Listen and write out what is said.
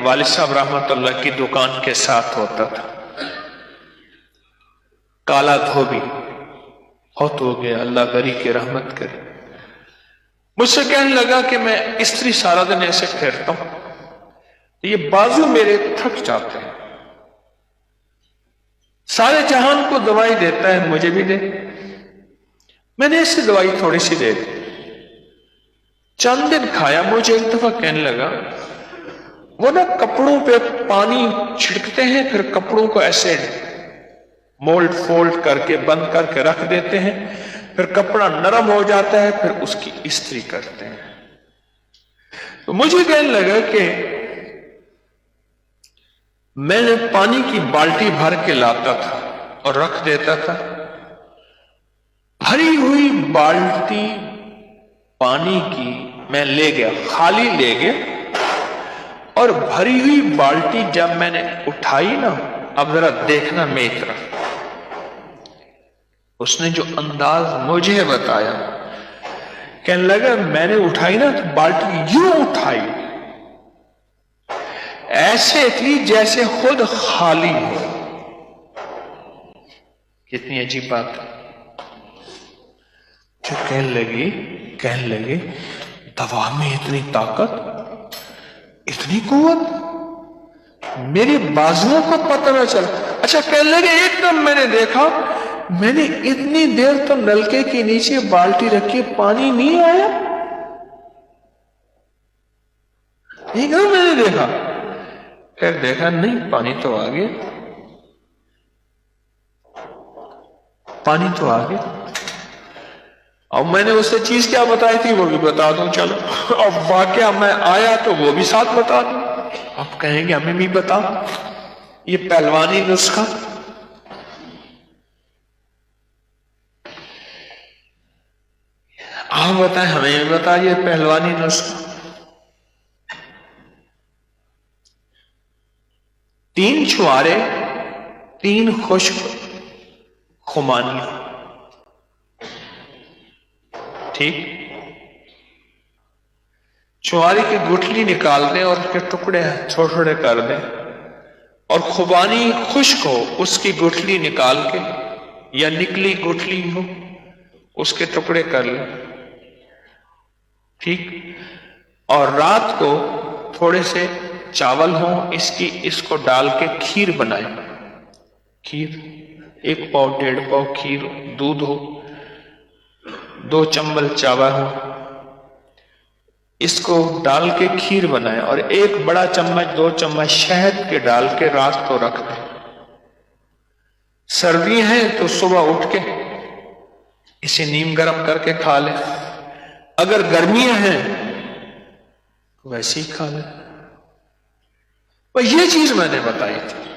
والد صاحب رحمت اللہ کی دکان کے ساتھ ہوتا تھا، کالا دھوبی، بہت ہو گیا، اللہ بری کی رحمت کرے۔ مجھ سے کہنے لگا کہ میں استری سارا دن ایسے پھیرتا ہوں، یہ بازو میرے تھک جاتے ہیں، سارے جہان کو دوائی دیتا ہے، مجھے بھی دے۔ میں نے ایسی دوائی تھوڑی سی دے دی، چند دن کھایا، مجھے ایک دفعہ کہنے لگا وہ نا کپڑوں پہ پانی چھڑکتے ہیں، پھر کپڑوں کو ایسے مولڈ فولڈ کر کے بند کر کے رکھ دیتے ہیں، پھر کپڑا نرم ہو جاتا ہے، پھر اس کی استری کرتے ہیں۔ تو مجھے کہنے لگا کہ میں نے پانی کی بالٹی بھر کے لاتا تھا اور رکھ دیتا تھا، بھری ہوئی بالٹی پانی کی میں لے گیا، خالی لے گیا، اور بھری ہوئی بالٹی جب میں نے اٹھائی نا، اب ذرا دیکھنا میری طرف، اس نے جو انداز مجھے بتایا، کہنے لگا میں نے اٹھائی نا تو بالٹی یوں اٹھائی، ایسے تھی جیسے خود خالی ہو۔ کتنی عجیب بات ہے۔ جو کہنے لگے دوا میں اتنی طاقت، اتنی قوت، میری بازوؤں کو پتہ نہ چلا۔ اچھا، کہنے لگے ایک دم میں نے دیکھا، میں نے اتنی دیر تو نلکے کے نیچے بالٹی رکھی، پانی نہیں آیا۔ ایک دم میں نے دیکھا، پھر دیکھا نہیں، پانی تو آ گیا، پانی تو آ گیا۔ اب میں نے اسے چیز کیا بتائی تھی وہ بھی بتا دوں، چلو اب واقعہ میں آیا تو وہ بھی ساتھ بتا دوں۔ آپ کہیں گے ہمیں بھی بتا، یہ پہلوانی نسخہ۔ آپ بتائیں، ہمیں بھی بتا یہ پہلوانی نسخہ۔ 3 چھوارے، 3 خشک خمانیاں، ٹھیک؟ چھواری کی گٹھلی نکال دیں اور اس کے ٹکڑے چھوٹے چھوٹے کر دیں، اور خوبانی خشک ہو اس کی گٹھلی نکال کے، یا نکلی گٹھلی ہو اس کے ٹکڑے کر لیں، ٹھیک؟ اور رات کو تھوڑے سے چاول ہوں اس کو ڈال کے کھیر بنائیں، کھیر 1 پاؤ 1.5 پاؤ کھیر، دودھ ہو، 2 چمچ چاول ہو، اس کو ڈال کے کھیر بنائیں، اور 1 بڑا چمچ 2 چمچ شہد کے ڈال کے رات کو رکھ دیں۔ سردی ہیں تو صبح اٹھ کے اسے نیم گرم کر کے کھا لیں، اگر گرمیاں ہیں تو ویسے ہی کھا لیں۔ یہ چیز میں نے بتائی تھی۔